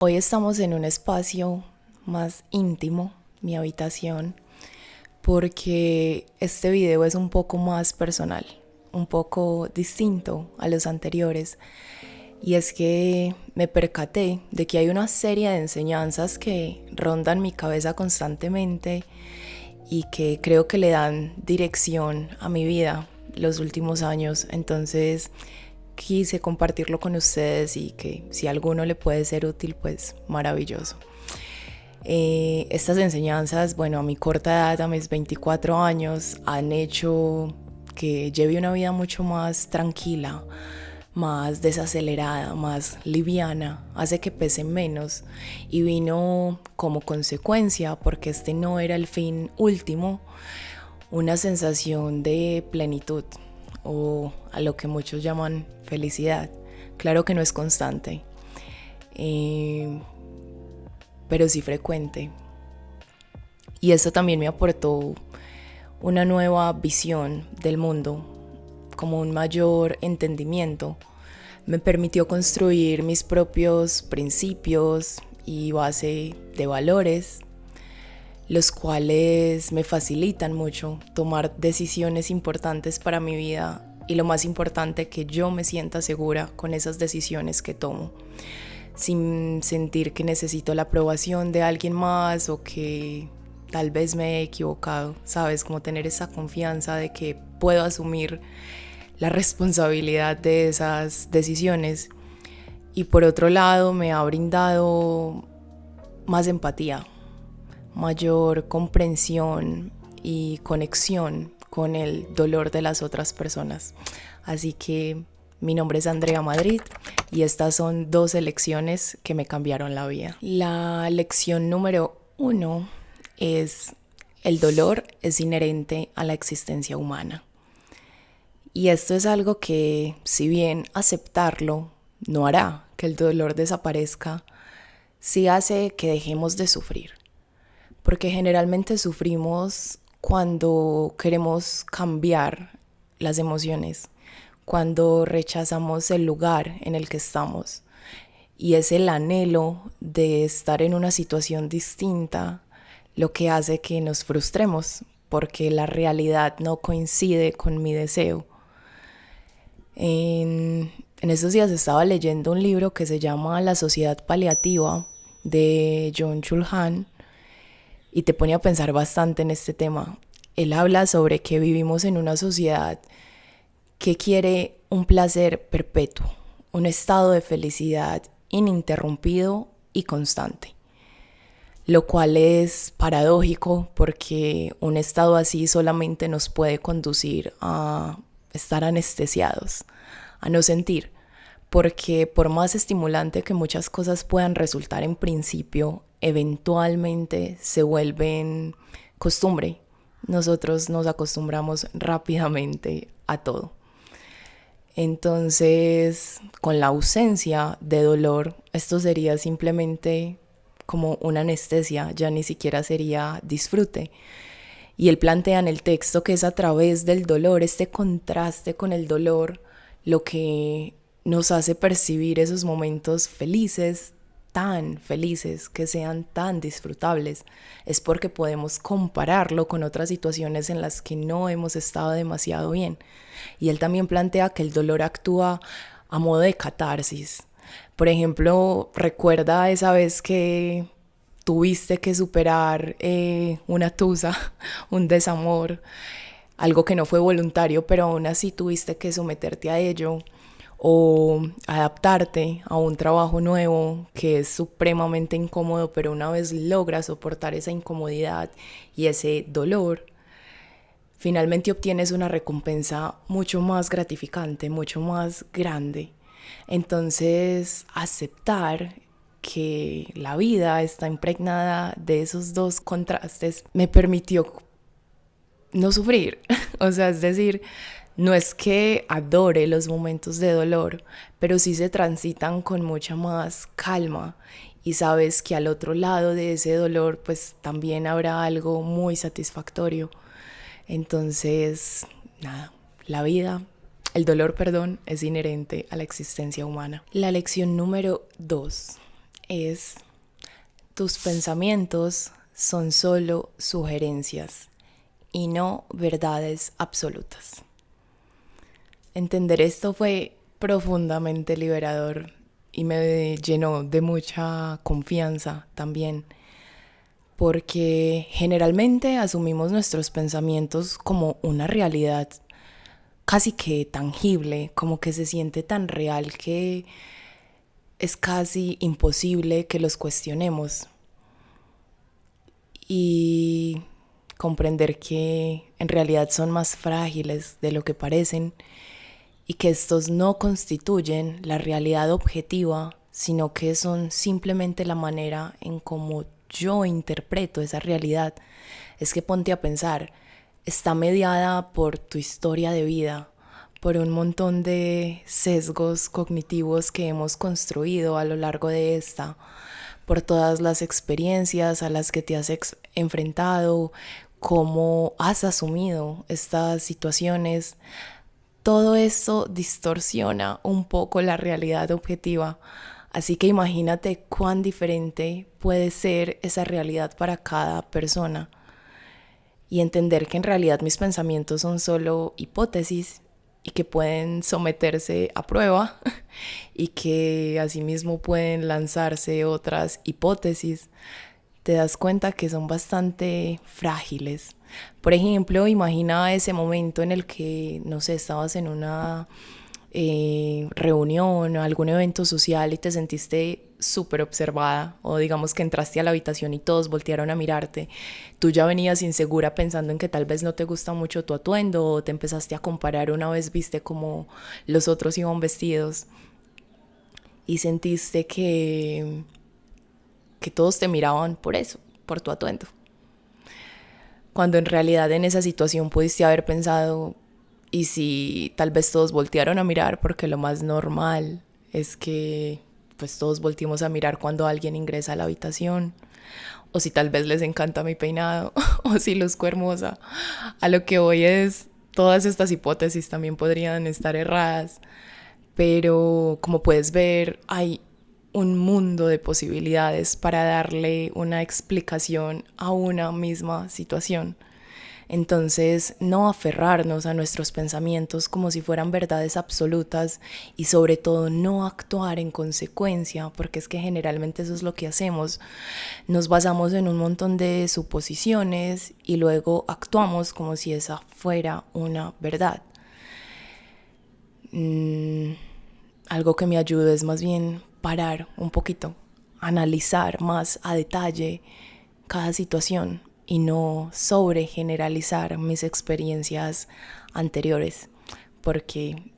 Hoy estamos en un espacio más íntimo, mi habitación, porque este video es un poco más personal, un poco distinto a los anteriores. Y es que me percaté de que hay una serie de enseñanzas que rondan mi cabeza constantemente y que creo que le dan dirección a mi vida los últimos años. Entonces quise compartirlo con ustedes y que si a alguno le puede ser útil, pues maravilloso. Estas enseñanzas, bueno, a mi corta edad, a mis 24 años, han hecho que lleve una vida mucho más tranquila, más desacelerada, más liviana, hace que pese menos, y vino como consecuencia, porque este no era el fin último, una sensación de plenitud o a lo que muchos llaman felicidad. Claro que no es constante, pero sí frecuente. Y eso también me aportó una nueva visión del mundo, como un mayor entendimiento. Me permitió construir mis propios principios y base de valores, los cuales me facilitan mucho tomar decisiones importantes para mi vida y lo más importante, que yo me sienta segura con esas decisiones que tomo, sin sentir que necesito la aprobación de alguien más o que tal vez me he equivocado, ¿sabes? Como tener esa confianza de que puedo asumir la responsabilidad de esas decisiones. Y por otro lado, me ha brindado más empatía, mayor comprensión y conexión con el dolor de las otras personas. Así que mi nombre es Andrea Madrid y estas son 2 lecciones que me cambiaron la vida. La lección número 1 es: el dolor es inherente a la existencia humana. Y esto es algo que, si bien aceptarlo no hará que el dolor desaparezca, sí hace que dejemos de sufrir. Porque generalmente sufrimos cuando queremos cambiar las emociones, cuando rechazamos el lugar en el que estamos. Y es el anhelo de estar en una situación distinta lo que hace que nos frustremos, porque la realidad no coincide con mi deseo. En estos días estaba leyendo un libro que se llama La Sociedad Paliativa, de Byung-Chul Han, y te pone a pensar bastante en este tema. Él habla sobre que vivimos en una sociedad que quiere un placer perpetuo, un estado de felicidad ininterrumpido y constante, lo cual es paradójico porque un estado así solamente nos puede conducir a estar anestesiados, a no sentir, porque por más estimulante que muchas cosas puedan resultar en principio, eventualmente se vuelven costumbre. Nosotros nos acostumbramos rápidamente a todo. Entonces, con la ausencia de dolor, esto sería simplemente como una anestesia, ya ni siquiera sería disfrute. Y él plantea en el texto que es a través del dolor, este contraste con el dolor, lo que nos hace percibir esos momentos felices, tan felices, que sean tan disfrutables. Es porque podemos compararlo con otras situaciones en las que no hemos estado demasiado bien. Y él también plantea que el dolor actúa a modo de catarsis. Por ejemplo, recuerda esa vez que tuviste que superar una tusa, un desamor, algo que no fue voluntario, pero aún así tuviste que someterte a ello, o adaptarte a un trabajo nuevo que es supremamente incómodo, pero una vez logras soportar esa incomodidad y ese dolor, finalmente obtienes una recompensa mucho más gratificante, mucho más grande. Entonces, aceptar que la vida está impregnada de esos 2 contrastes me permitió no sufrir. O sea, es decir, no es que adore los momentos de dolor, pero sí se transitan con mucha más calma y sabes que al otro lado de ese dolor pues también habrá algo muy satisfactorio. Entonces, nada, el dolor, perdón, es inherente a la existencia humana. La lección número 2 es: tus pensamientos son solo sugerencias y no verdades absolutas. Entender esto fue profundamente liberador y me llenó de mucha confianza también, porque generalmente asumimos nuestros pensamientos como una realidad casi que tangible, como que se siente tan real que es casi imposible que los cuestionemos. Y comprender que en realidad son más frágiles de lo que parecen y que estos no constituyen la realidad objetiva, sino que son simplemente la manera en cómo yo interpreto esa realidad. Es que ponte a pensar, está mediada por tu historia de vida, por un montón de sesgos cognitivos que hemos construido a lo largo de esta, por todas las experiencias a las que te has enfrentado, cómo has asumido estas situaciones. Todo esto distorsiona un poco la realidad objetiva. Así que imagínate cuán diferente puede ser esa realidad para cada persona. Y entender que en realidad mis pensamientos son solo hipótesis y que pueden someterse a prueba y que asimismo pueden lanzarse otras hipótesis, te das cuenta que son bastante frágiles. Por ejemplo, imagina ese momento en el que, no sé, estabas en una reunión o algún evento social y te sentiste súper observada, o digamos que entraste a la habitación y todos voltearon a mirarte. Tú ya venías insegura pensando en que tal vez no te gusta mucho tu atuendo, o te empezaste a comparar una vez viste cómo los otros iban vestidos y sentiste que todos te miraban por eso, por tu atuendo. Cuando en realidad en esa situación pudiste haber pensado: y si tal vez todos voltearon a mirar, porque lo más normal es que pues todos volteemos a mirar cuando alguien ingresa a la habitación, o si tal vez les encanta mi peinado, o si luzco hermosa. A lo que voy es, todas estas hipótesis también podrían estar erradas, pero como puedes ver, hay un mundo de posibilidades para darle una explicación a una misma situación. Entonces, no aferrarnos a nuestros pensamientos como si fueran verdades absolutas, y sobre todo no actuar en consecuencia, porque es que generalmente eso es lo que hacemos. Nos basamos en un montón de suposiciones y luego actuamos como si esa fuera una verdad. Algo que me ayuda es más bien parar un poquito, analizar más a detalle cada situación y no sobregeneralizar mis experiencias anteriores, porque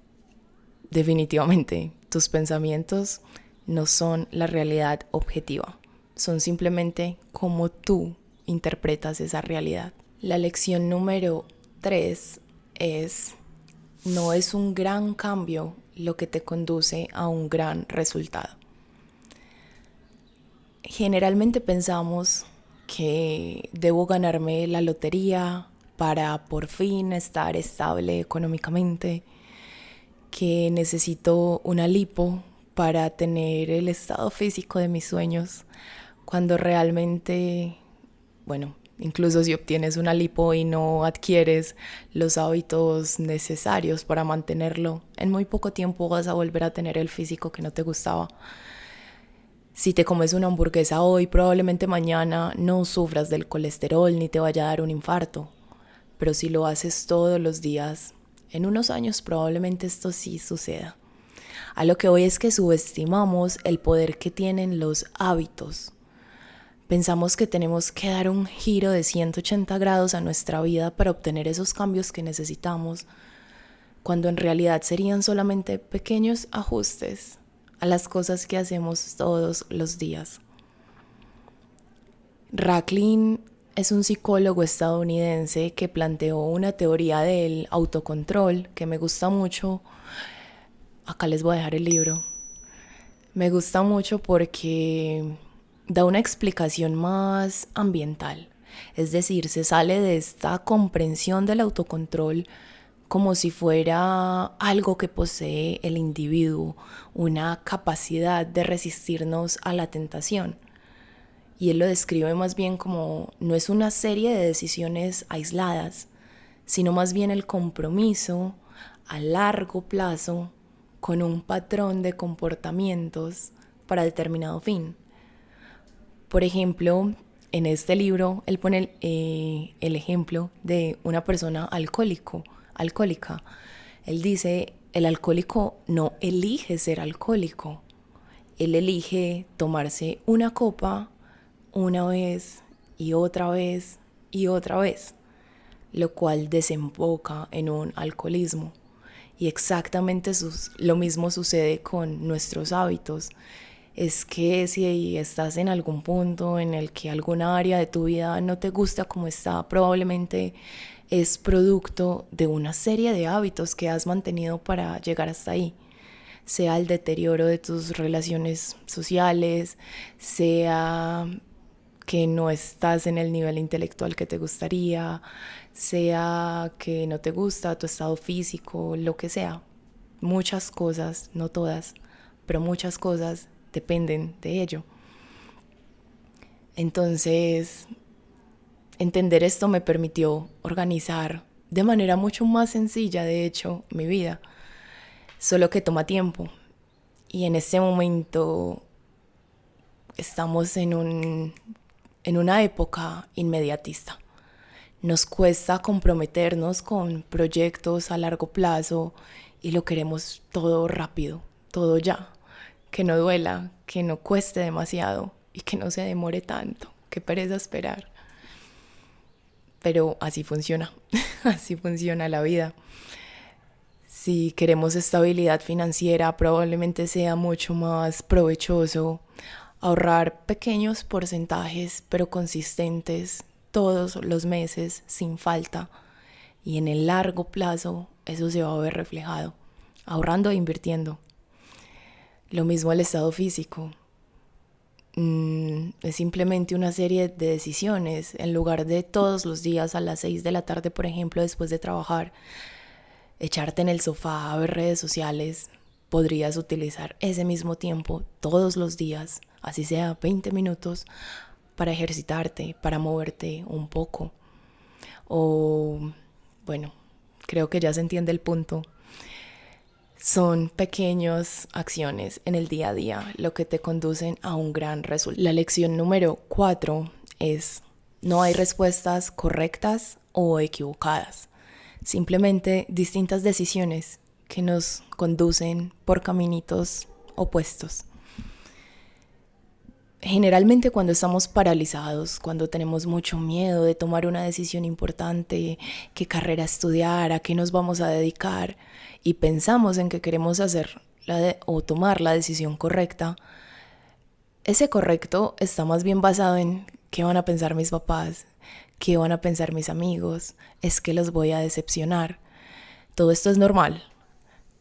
definitivamente tus pensamientos no son la realidad objetiva, son simplemente cómo tú interpretas esa realidad. La lección número 3 es: no es un gran cambio lo que te conduce a un gran resultado. Generalmente pensamos que debo ganarme la lotería para por fin estar estable económicamente, que necesito una lipo para tener el estado físico de mis sueños, cuando realmente, bueno, incluso si obtienes una lipo y no adquieres los hábitos necesarios para mantenerlo, en muy poco tiempo vas a volver a tener el físico que no te gustaba. Si te comes una hamburguesa hoy, probablemente mañana no sufras del colesterol ni te vaya a dar un infarto. Pero si lo haces todos los días, en unos años probablemente esto sí suceda. A lo que voy es que subestimamos el poder que tienen los hábitos. Pensamos que tenemos que dar un giro de 180 grados a nuestra vida para obtener esos cambios que necesitamos, cuando en realidad serían solamente pequeños ajustes a las cosas que hacemos todos los días. Racklin es un psicólogo estadounidense que planteó una teoría del autocontrol que me gusta mucho. Acá les voy a dejar el libro. Me gusta mucho porque da una explicación más ambiental. Es decir, se sale de esta comprensión del autocontrol como si fuera algo que posee el individuo, una capacidad de resistirnos a la tentación. Y él lo describe más bien como no es una serie de decisiones aisladas, sino más bien el compromiso a largo plazo con un patrón de comportamientos para determinado fin. Por ejemplo, en este libro él pone el ejemplo de una persona alcohólica. Él dice, el alcohólico no elige ser alcohólico, él elige tomarse una copa una vez y otra vez y otra vez, lo cual desemboca en un alcoholismo. Y exactamente lo mismo sucede con nuestros hábitos. Es que si estás en algún punto en el que alguna área de tu vida no te gusta como está, probablemente es producto de una serie de hábitos que has mantenido para llegar hasta ahí. Sea el deterioro de tus relaciones sociales, sea que no estás en el nivel intelectual que te gustaría, sea que no te gusta tu estado físico, lo que sea. Muchas cosas, no todas, pero muchas cosas dependen de ello. Entonces, entender esto me permitió organizar de manera mucho más sencilla, de hecho, mi vida. Solo que toma tiempo. Y en este momento estamos en una época inmediatista. Nos cuesta comprometernos con proyectos a largo plazo y lo queremos todo rápido, todo ya. Que no duela, que no cueste demasiado y que no se demore tanto. Qué pereza esperar. Pero así funciona, así funciona la vida. Si queremos estabilidad financiera, probablemente sea mucho más provechoso ahorrar pequeños porcentajes, pero consistentes, todos los meses, sin falta. Y en el largo plazo, eso se va a ver reflejado, ahorrando e invirtiendo. Lo mismo el estado físico. Es simplemente una serie de decisiones. En lugar de todos los días a las 6 de la tarde, por ejemplo, después de trabajar, echarte en el sofá a ver redes sociales, podrías utilizar ese mismo tiempo todos los días, así sea 20 minutos, para ejercitarte, para moverte un poco. O, bueno, creo que ya se entiende el punto. Son pequeñas acciones en el día a día lo que te conducen a un gran resultado. La lección número 4 es: no hay respuestas correctas o equivocadas, simplemente distintas decisiones que nos conducen por caminitos opuestos. Generalmente cuando estamos paralizados, cuando tenemos mucho miedo de tomar una decisión importante, qué carrera estudiar, a qué nos vamos a dedicar, y pensamos en que queremos hacer o tomar la decisión correcta, ese correcto está más bien basado en qué van a pensar mis papás, qué van a pensar mis amigos, es que los voy a decepcionar. Todo esto es normal.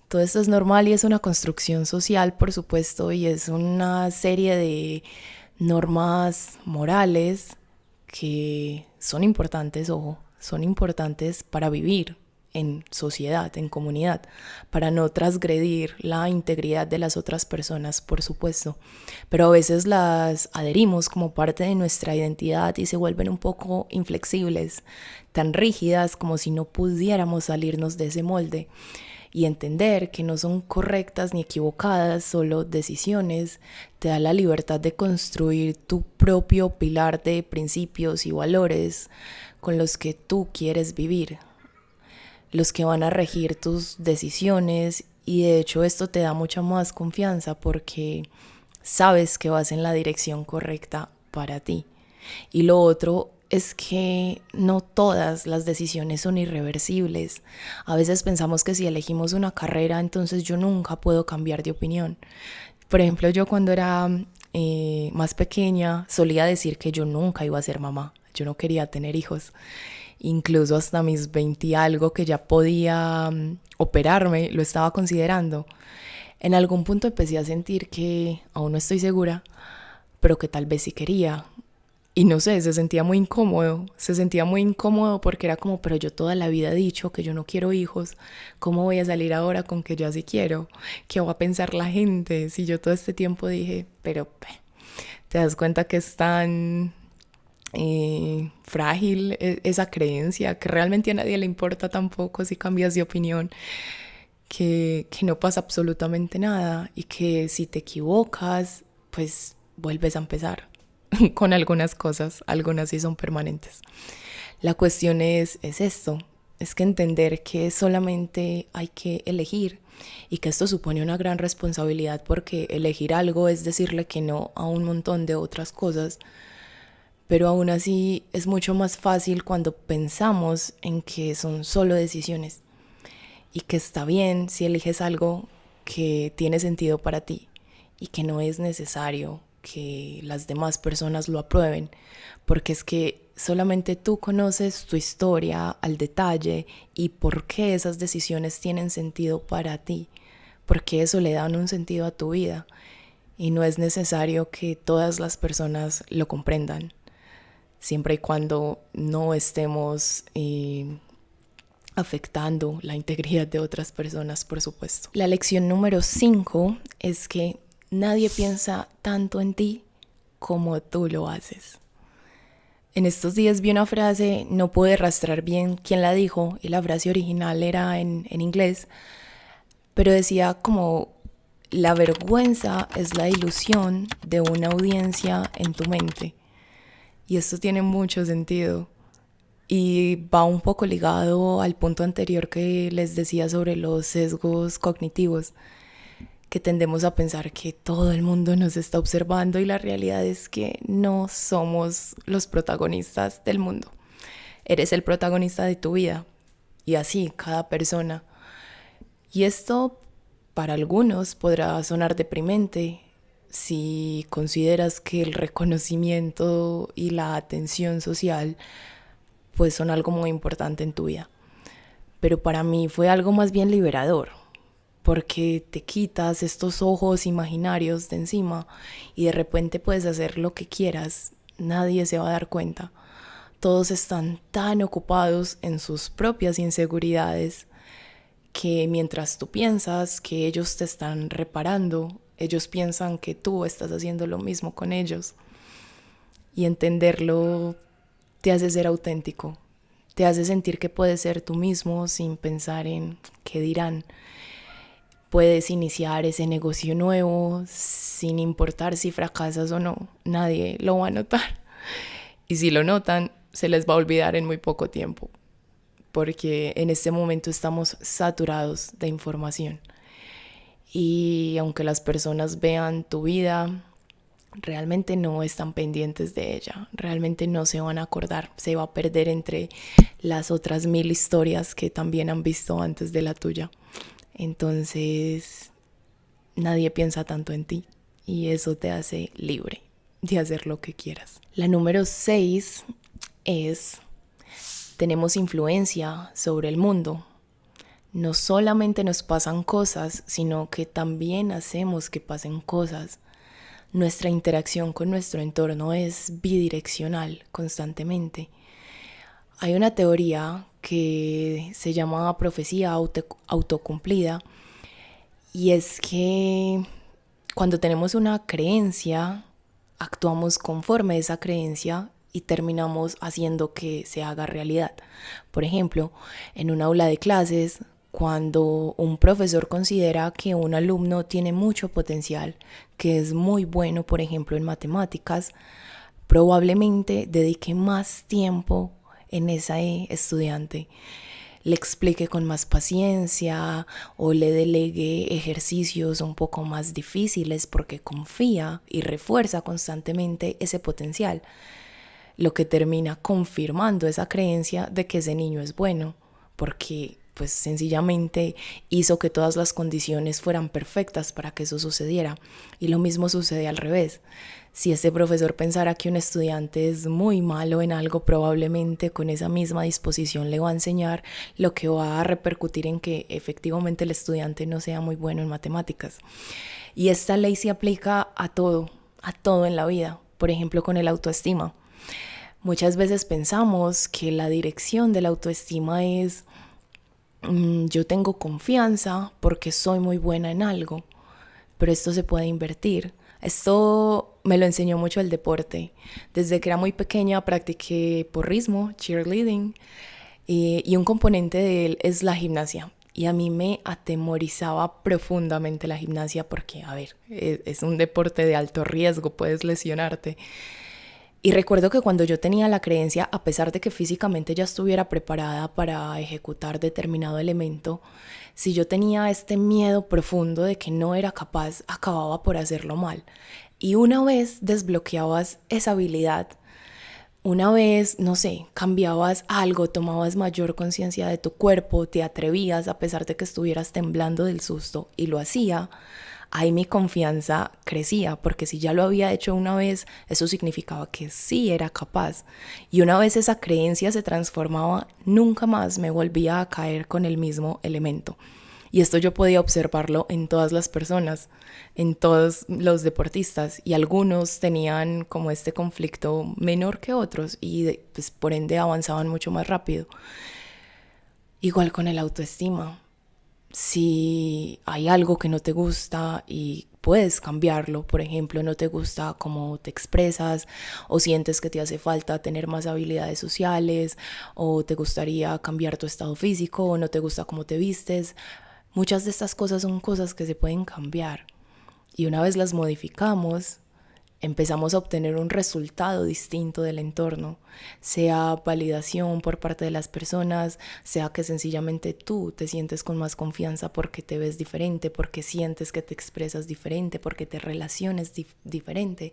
Todo esto es normal y es una construcción social, por supuesto, y es una serie de normas morales que son importantes, ojo, son importantes para vivir en sociedad, en comunidad, para no transgredir la integridad de las otras personas, por supuesto. Pero a veces las adherimos como parte de nuestra identidad y se vuelven un poco inflexibles, tan rígidas como si no pudiéramos salirnos de ese molde. Y entender que no son correctas ni equivocadas, solo decisiones, te da la libertad de construir tu propio pilar de principios y valores con los que tú quieres vivir, los que van a regir tus decisiones. Y de hecho esto te da mucha más confianza porque sabes que vas en la dirección correcta para ti. Y lo otro es que no todas las decisiones son irreversibles. A veces pensamos que si elegimos una carrera, entonces yo nunca puedo cambiar de opinión. Por ejemplo, yo cuando era más pequeña solía decir que yo nunca iba a ser mamá. Yo no quería tener hijos. Incluso hasta mis 20 y algo, que ya podía operarme, lo estaba considerando. En algún punto empecé a sentir que aún no estoy segura, pero que tal vez sí quería. Y no sé, se sentía muy incómodo porque era como, pero yo toda la vida he dicho que yo no quiero hijos, ¿cómo voy a salir ahora con que ya sí quiero? ¿Qué va a pensar la gente? Si yo todo este tiempo dije, pero te das cuenta que es tan frágil esa creencia, que realmente a nadie le importa tampoco si cambias de opinión, que no pasa absolutamente nada y que si te equivocas, pues vuelves a empezar con algunas cosas, algunas sí son permanentes. La cuestión es esto, es que entender que solamente hay que elegir y que esto supone una gran responsabilidad porque elegir algo es decirle que no a un montón de otras cosas, pero aún así es mucho más fácil cuando pensamos en que son solo decisiones y que está bien si eliges algo que tiene sentido para ti y que no es necesario que las demás personas lo aprueben, porque es que solamente tú conoces tu historia al detalle y por qué esas decisiones tienen sentido para ti, porque eso le dan un sentido a tu vida y no es necesario que todas las personas lo comprendan, siempre y cuando no estemos afectando la integridad de otras personas, por supuesto. La lección número 5 es que nadie piensa tanto en ti como tú lo haces. En estos días vi una frase, no pude rastrear bien quién la dijo y la frase original era en inglés, pero decía como la vergüenza es la ilusión de una audiencia en tu mente. Y esto tiene mucho sentido. Y va un poco ligado al punto anterior que les decía sobre los sesgos cognitivos, que tendemos a pensar que todo el mundo nos está observando y la realidad es que no somos los protagonistas del mundo. Eres el protagonista de tu vida y así cada persona. Y esto para algunos podrá sonar deprimente si consideras que el reconocimiento y la atención social pues son algo muy importante en tu vida. Pero para mí fue algo más bien liberador, porque te quitas estos ojos imaginarios de encima y de repente puedes hacer lo que quieras, nadie se va a dar cuenta. Todos están tan ocupados en sus propias inseguridades que mientras tú piensas que ellos te están reparando, ellos piensan que tú estás haciendo lo mismo con ellos. Y entenderlo te hace ser auténtico, te hace sentir que puedes ser tú mismo sin pensar en qué dirán. Puedes iniciar ese negocio nuevo sin importar si fracasas o no, nadie lo va a notar. Y si lo notan, se les va a olvidar en muy poco tiempo, porque en este momento estamos saturados de información. Y aunque las personas vean tu vida, realmente no están pendientes de ella, realmente no se van a acordar, se va a perder entre las otras 1000 historias que también han visto antes de la tuya. Entonces, nadie piensa tanto en ti y eso te hace libre de hacer lo que quieras. La número 6 es, tenemos influencia sobre el mundo. No solamente nos pasan cosas, sino que también hacemos que pasen cosas. Nuestra interacción con nuestro entorno es bidireccional constantemente. Hay una teoría que se llama profecía autocumplida y es que cuando tenemos una creencia, actuamos conforme a esa creencia y terminamos haciendo que se haga realidad. Por ejemplo, en un aula de clases, cuando un profesor considera que un alumno tiene mucho potencial, que es muy bueno, por ejemplo, en matemáticas, probablemente dedique más tiempo en ese estudiante, le explique con más paciencia o le delegue ejercicios un poco más difíciles porque confía y refuerza constantemente ese potencial, lo que termina confirmando esa creencia de que ese niño es bueno, porque pues sencillamente hizo que todas las condiciones fueran perfectas para que eso sucediera. Y lo mismo sucede al revés. Si este profesor pensara que un estudiante es muy malo en algo, probablemente con esa misma disposición le va a enseñar, lo que va a repercutir en que efectivamente el estudiante no sea muy bueno en matemáticas. Y esta ley se aplica a todo en la vida. Por ejemplo, con el autoestima. Muchas veces pensamos que la dirección de la autoestima es yo tengo confianza porque soy muy buena en algo, pero esto se puede invertir. Esto me lo enseñó mucho el deporte. Desde que era muy pequeña practiqué porrismo, cheerleading, y un componente de él es la gimnasia. Y a mí me atemorizaba profundamente la gimnasia porque, a ver, es un deporte de alto riesgo, puedes lesionarte. Y recuerdo que cuando yo tenía la creencia, a pesar de que físicamente ya estuviera preparada para ejecutar determinado elemento, si yo tenía este miedo profundo de que no era capaz, acababa por hacerlo mal. Y una vez desbloqueabas esa habilidad, una vez, no sé, cambiabas algo, tomabas mayor conciencia de tu cuerpo, te atrevías a pesar de que estuvieras temblando del susto y lo hacía, ahí mi confianza crecía, porque si ya lo había hecho una vez, eso significaba que sí era capaz. Y una vez esa creencia se transformaba, nunca más me volvía a caer con el mismo elemento. Y esto yo podía observarlo en todas las personas, en todos los deportistas, y algunos tenían como este conflicto menor que otros y pues, por ende avanzaban mucho más rápido. Igual con el autoestima. Si hay algo que no te gusta y puedes cambiarlo, por ejemplo, no te gusta cómo te expresas o sientes que te hace falta tener más habilidades sociales o te gustaría cambiar tu estado físico o no te gusta cómo te vistes, muchas de estas cosas son cosas que se pueden cambiar y una vez las modificamos, empezamos a obtener un resultado distinto del entorno, sea validación por parte de las personas, sea que sencillamente tú te sientes con más confianza porque te ves diferente, porque sientes que te expresas diferente, porque te relaciones diferente.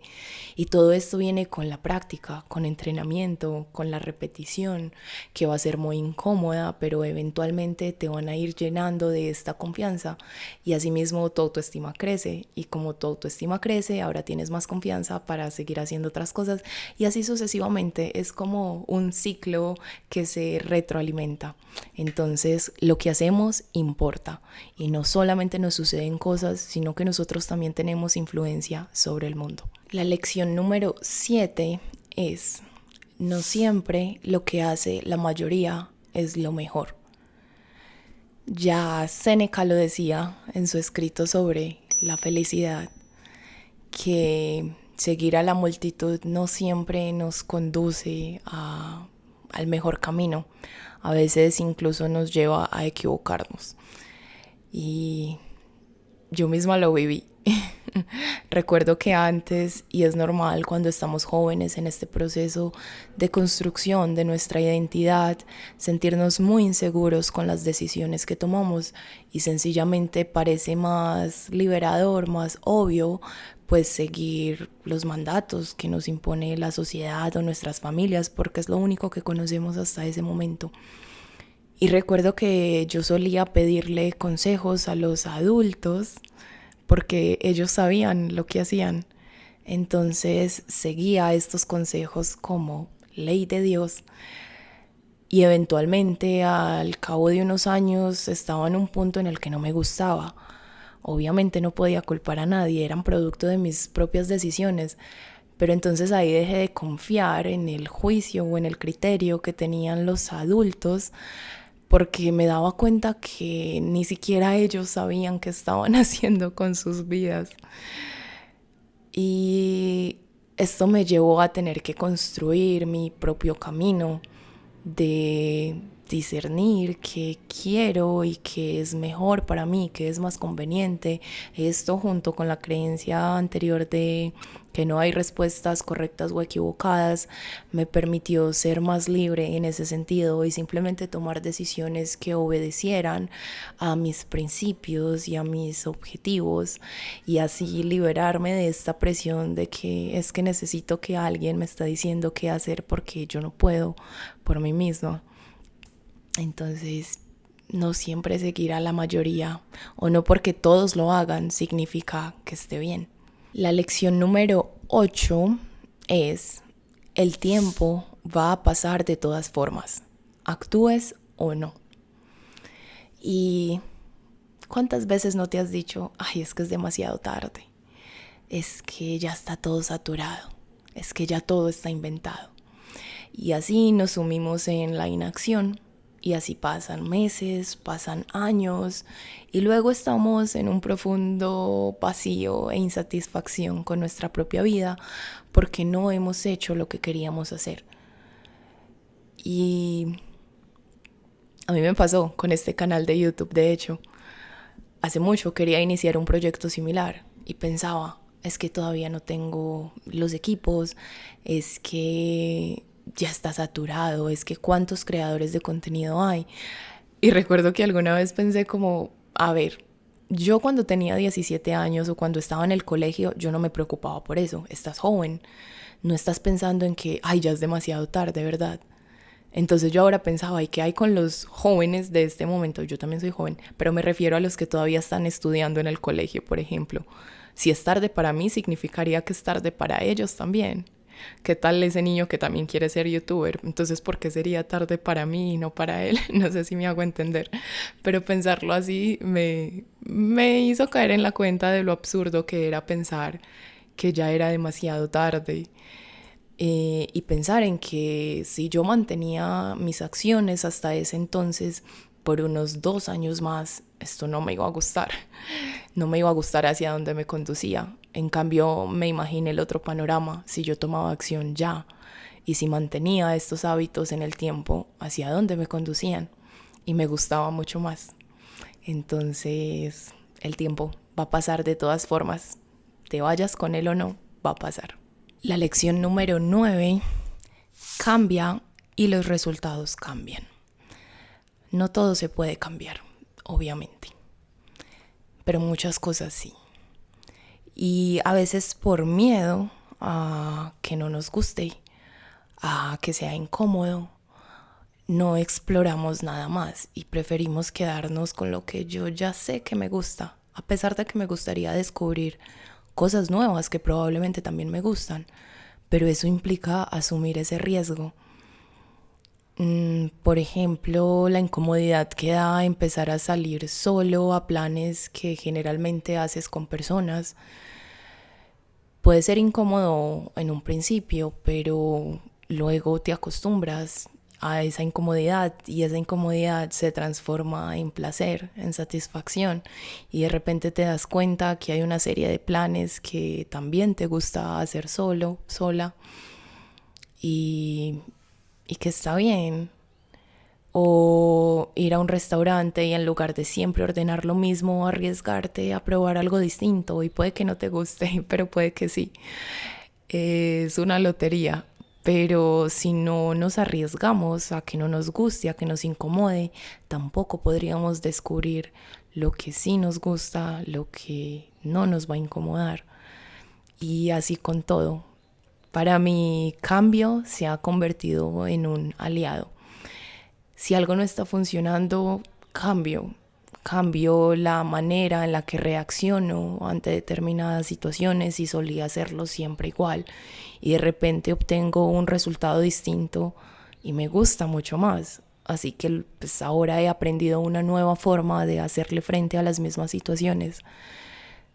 Y todo esto viene con la práctica, con entrenamiento, con la repetición, que va a ser muy incómoda, pero eventualmente te van a ir llenando de esta confianza y asimismo tu autoestima crece y como tu autoestima crece, ahora tienes más confianza para seguir haciendo otras cosas y así sucesivamente. Es como un ciclo que se retroalimenta. Entonces lo que hacemos importa y no solamente nos suceden cosas, sino que nosotros también tenemos influencia sobre el mundo. La lección número 7 es: no siempre lo que hace la mayoría es lo mejor. Ya Séneca lo decía en su escrito sobre la felicidad, que seguir a la multitud no siempre nos conduce al mejor camino. A veces incluso nos lleva a equivocarnos. Y yo misma lo viví. Recuerdo que antes, y es normal cuando estamos jóvenes en este proceso de construcción de nuestra identidad, sentirnos muy inseguros con las decisiones que tomamos y sencillamente parece más liberador, más obvio, pues seguir los mandatos que nos impone la sociedad o nuestras familias, porque es lo único que conocemos hasta ese momento. Y recuerdo que yo solía pedirle consejos a los adultos porque ellos sabían lo que hacían. Entonces seguía estos consejos como ley de Dios y eventualmente al cabo de unos años estaba en un punto en el que no me gustaba. Obviamente no podía culpar a nadie, eran producto de mis propias decisiones, pero entonces ahí dejé de confiar en el juicio o en el criterio que tenían los adultos porque me daba cuenta que ni siquiera ellos sabían qué estaban haciendo con sus vidas. Y esto me llevó a tener que construir mi propio camino de discernir qué quiero y qué es mejor para mí, qué es más conveniente. Esto junto con la creencia anterior de que no hay respuestas correctas o equivocadas me permitió ser más libre en ese sentido y simplemente tomar decisiones que obedecieran a mis principios y a mis objetivos y así liberarme de esta presión de que es que necesito que alguien me está diciendo qué hacer porque yo no puedo por mí misma. Entonces, no siempre seguir a la mayoría o no porque todos lo hagan significa que esté bien. La lección número 8 es: el tiempo va a pasar de todas formas, actúes o no. Y ¿cuántas veces no te has dicho, ay, es que es demasiado tarde, es que ya está todo saturado, es que ya todo está inventado? Y así nos sumimos en la inacción. Y así pasan meses, pasan años, y luego estamos en un profundo vacío e insatisfacción con nuestra propia vida porque no hemos hecho lo que queríamos hacer. Y a mí me pasó con este canal de YouTube, de hecho. Hace mucho quería iniciar un proyecto similar y pensaba, es que todavía no tengo los equipos, es que ya está saturado, es que cuántos creadores de contenido hay. Y recuerdo que alguna vez pensé como, a ver, yo cuando tenía 17 años o cuando estaba en el colegio, yo no me preocupaba por eso. Estás joven, no estás pensando en que, ay, ya es demasiado tarde, ¿verdad? Entonces yo ahora pensaba, ¿y qué hay con los jóvenes de este momento? Yo también soy joven, pero me refiero a los que todavía están estudiando en el colegio, por ejemplo. Si es tarde para mí, significaría que es tarde para ellos también. ¿Qué tal ese niño que también quiere ser youtuber? Entonces, ¿por qué sería tarde para mí y no para él? No sé si me hago entender. Pero pensarlo así me hizo caer en la cuenta de lo absurdo que era pensar que ya era demasiado tarde. Y pensar en que si yo mantenía mis acciones hasta ese entonces por unos 2 años más, esto no me iba a gustar. No me iba a gustar hacia dónde me conducía. En cambio, me imaginé el otro panorama si yo tomaba acción ya y si mantenía estos hábitos en el tiempo, hacia dónde me conducían. Y me gustaba mucho más. Entonces, el tiempo va a pasar de todas formas. Te vayas con él o no, va a pasar. La lección número 9, cambia y los resultados cambian. No todo se puede cambiar, obviamente, pero muchas cosas sí. Y a veces por miedo a que no nos guste, a que sea incómodo, no exploramos nada más y preferimos quedarnos con lo que yo ya sé que me gusta, a pesar de que me gustaría descubrir cosas nuevas que probablemente también me gustan, pero eso implica asumir ese riesgo. Por ejemplo, la incomodidad que da empezar a salir solo a planes que generalmente haces con personas. Puede ser incómodo en un principio, pero luego te acostumbras a esa incomodidad y esa incomodidad se transforma en placer, en satisfacción, y de repente te das cuenta que hay una serie de planes que también te gusta hacer solo, sola, y, y que está bien. O ir a un restaurante y en lugar de siempre ordenar lo mismo, arriesgarte a probar algo distinto, y puede que no te guste, pero puede que sí. Es una lotería, pero si no nos arriesgamos a que no nos guste, a que nos incomode, tampoco podríamos descubrir lo que sí nos gusta, lo que no nos va a incomodar. Y así con todo. Para mí, cambio se ha convertido en un aliado. Si algo no está funcionando, cambio la manera en la que reacciono ante determinadas situaciones y solía hacerlo siempre igual. Y de repente obtengo un resultado distinto y me gusta mucho más. Así que pues ahora he aprendido una nueva forma de hacerle frente a las mismas situaciones.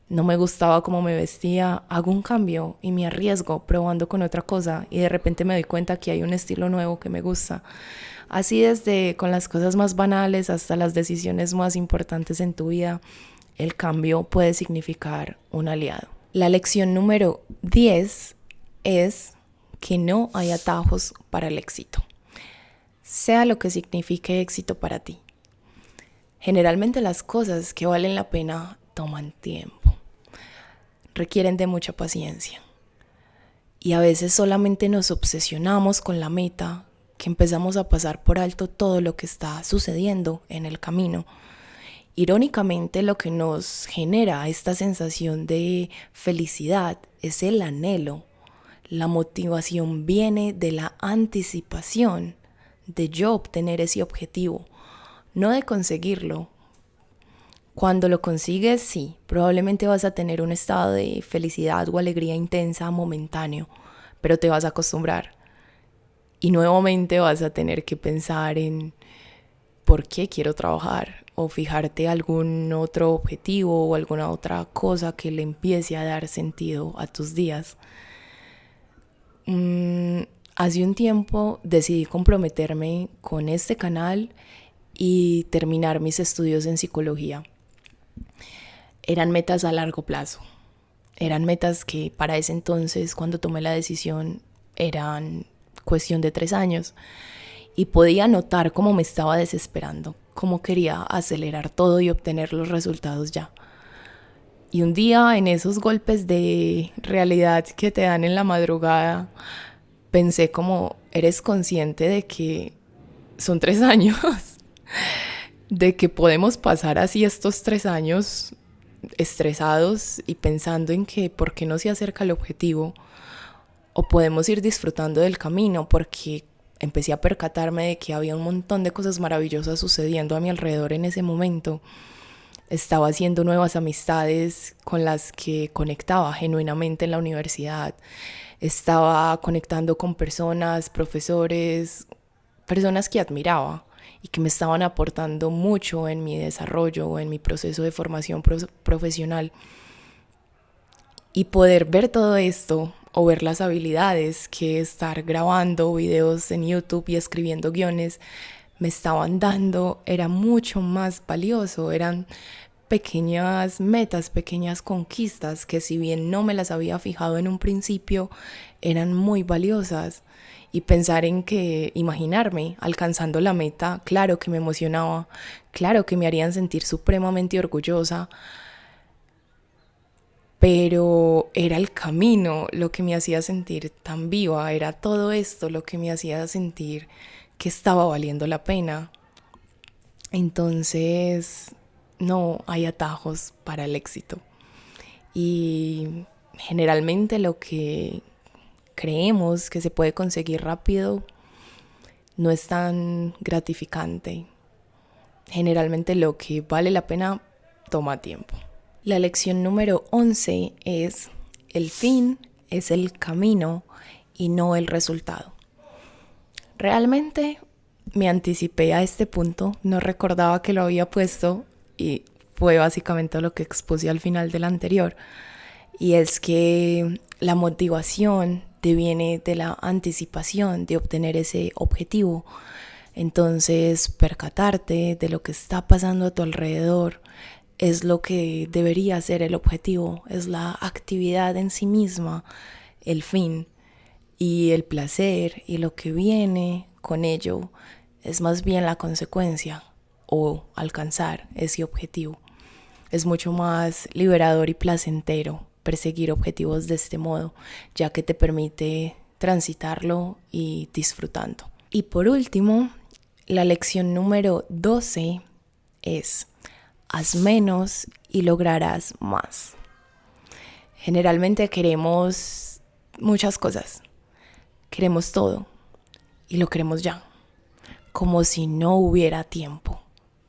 No me gustaba cómo me vestía, hago un cambio y me arriesgo probando con otra cosa y de repente me doy cuenta que hay un estilo nuevo que me gusta. Así desde con las cosas más banales hasta las decisiones más importantes en tu vida, el cambio puede significar un aliado. La lección número 10 es que no hay atajos para el éxito, sea lo que signifique éxito para ti. Generalmente las cosas que valen la pena toman tiempo, requieren de mucha paciencia y a veces solamente nos obsesionamos con la meta que empezamos a pasar por alto todo lo que está sucediendo en el camino. Irónicamente, lo que nos genera esta sensación de felicidad es el anhelo. La motivación viene de la anticipación de yo obtener ese objetivo, no de conseguirlo. Cuando lo consigues, sí, probablemente vas a tener un estado de felicidad o alegría intensa momentáneo, pero te vas a acostumbrar. Y nuevamente vas a tener que pensar en por qué quiero trabajar o fijarte algún otro objetivo o alguna otra cosa que le empiece a dar sentido a tus días. Hace un tiempo decidí comprometerme con este canal y terminar mis estudios en psicología. Eran metas a largo plazo. Eran metas que para ese entonces, cuando tomé la decisión, eran cuestión de 3 años. Y podía notar cómo me estaba desesperando, cómo quería acelerar todo y obtener los resultados ya. Y un día, en esos golpes de realidad que te dan en la madrugada, pensé como, ¿eres consciente de que son 3 años? De que podemos pasar así estos 3 años estresados y pensando en que por qué no se acerca el objetivo, o podemos ir disfrutando del camino, porque empecé a percatarme de que había un montón de cosas maravillosas sucediendo a mi alrededor en ese momento. Estaba haciendo nuevas amistades con las que conectaba genuinamente en la universidad. Estaba conectando con personas, profesores, personas que admiraba y que me estaban aportando mucho en mi desarrollo, en mi proceso de formación profesional. Y poder ver todo esto o ver las habilidades que estar grabando videos en YouTube y escribiendo guiones me estaban dando era mucho más valioso. Eran pequeñas metas, pequeñas conquistas que, si bien no me las había fijado en un principio, eran muy valiosas. Y pensar en que, imaginarme alcanzando la meta, claro que me emocionaba, claro que me harían sentir supremamente orgullosa, pero era el camino lo que me hacía sentir tan viva, era todo esto lo que me hacía sentir que estaba valiendo la pena. Entonces, no hay atajos para el éxito. Y generalmente lo que creemos que se puede conseguir rápido no es tan gratificante. Generalmente lo que vale la pena toma tiempo. La lección número 11 es: el fin es el camino y no el resultado. Realmente me anticipé a este punto, no recordaba que lo había puesto y fue básicamente lo que expuse al final del anterior. Y es que la motivación viene de la anticipación de obtener ese objetivo. Entonces, percatarte de lo que está pasando a tu alrededor es lo que debería ser el objetivo, es la actividad en sí misma, el fin. Y el placer y lo que viene con ello es más bien la consecuencia o alcanzar ese objetivo. Es mucho más liberador y placentero perseguir objetivos de este modo, ya que te permite transitarlo y disfrutando. Y por último, la lección número 12 es: haz menos y lograrás más. Generalmente queremos muchas cosas, queremos todo y lo queremos ya, como si no hubiera tiempo,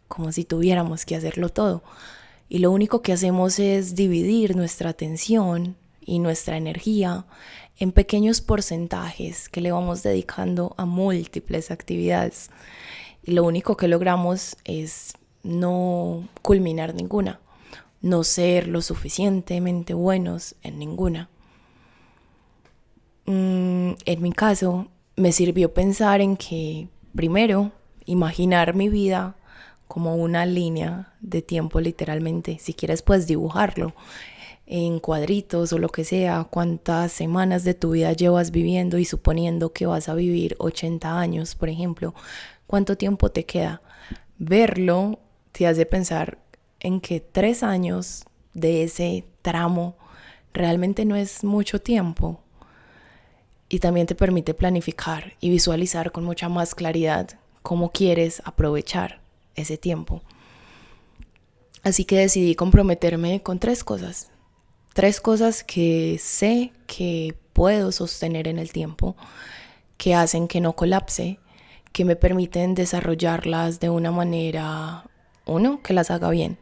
como si tuviéramos que hacerlo todo. Y lo único que hacemos es dividir nuestra atención y nuestra energía en pequeños porcentajes que le vamos dedicando a múltiples actividades. Y lo único que logramos es no culminar ninguna, no ser lo suficientemente buenos en ninguna. En mi caso, me sirvió pensar en que, primero, imaginar mi vida como una línea de tiempo, literalmente. Si quieres, puedes dibujarlo en cuadritos o lo que sea, cuántas semanas de tu vida llevas viviendo, y suponiendo que vas a vivir 80 años, por ejemplo, ¿cuánto tiempo te queda? Verlo te hace pensar en que 3 años de ese tramo realmente no es mucho tiempo. Y también te permite planificar y visualizar con mucha más claridad cómo quieres aprovechar ese tiempo. Así que decidí comprometerme con 3 cosas. 3 cosas que sé que puedo sostener en el tiempo, que hacen que no colapse, que me permiten desarrollarlas de una manera, 1, que las haga bien,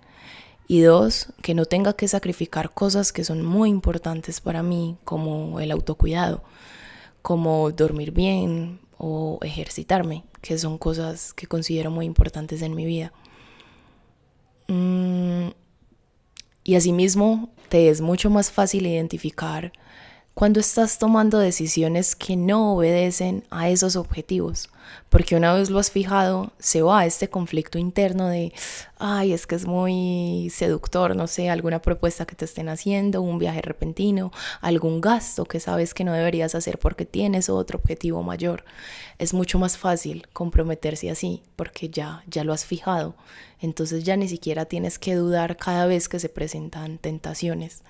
y 2, que no tenga que sacrificar cosas que son muy importantes para mí, como el autocuidado, como dormir bien o ejercitarme, que son cosas que considero muy importantes en mi vida. Y asimismo te es mucho más fácil identificar cuando estás tomando decisiones que no obedecen a esos objetivos, porque una vez lo has fijado, se va este conflicto interno de, ay, es que es muy seductor, no sé, alguna propuesta que te estén haciendo, un viaje repentino, algún gasto que sabes que no deberías hacer porque tienes otro objetivo mayor. Es mucho más fácil comprometerse así, porque ya lo has fijado. Entonces ya ni siquiera tienes que dudar cada vez que se presentan tentaciones.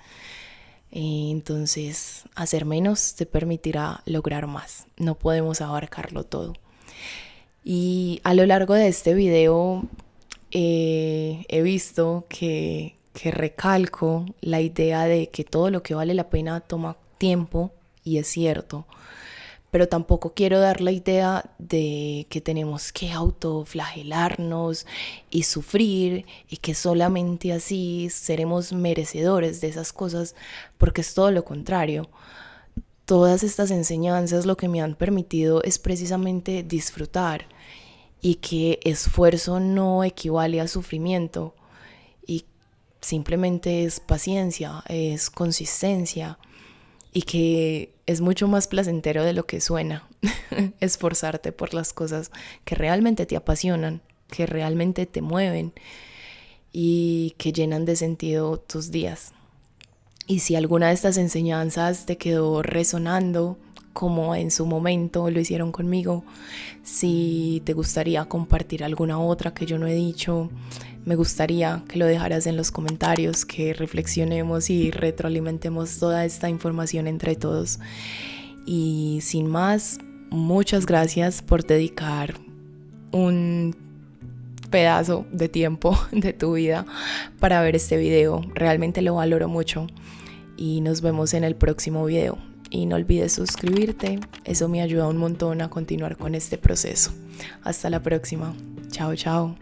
Entonces, hacer menos te permitirá lograr más. No podemos abarcarlo todo. Y a lo largo de este video he visto que recalco la idea de que todo lo que vale la pena toma tiempo, y es cierto. Pero tampoco quiero dar la idea de que tenemos que autoflagelarnos y sufrir y que solamente así seremos merecedores de esas cosas, porque es todo lo contrario. Todas estas enseñanzas lo que me han permitido es precisamente disfrutar, y que esfuerzo no equivale a sufrimiento, y simplemente es paciencia, es consistencia, y que es mucho más placentero de lo que suena esforzarte por las cosas que realmente te apasionan, que realmente te mueven y que llenan de sentido tus días. Y si alguna de estas enseñanzas te quedó resonando, como en su momento lo hicieron conmigo, si te gustaría compartir alguna otra que yo no he dicho, me gustaría que lo dejaras en los comentarios, que reflexionemos y retroalimentemos toda esta información entre todos. Y sin más, muchas gracias por dedicar un pedazo de tiempo de tu vida para ver este video. Realmente lo valoro mucho y nos vemos en el próximo video. Y no olvides suscribirte, eso me ayuda un montón a continuar con este proceso. Hasta la próxima. Chao, chao.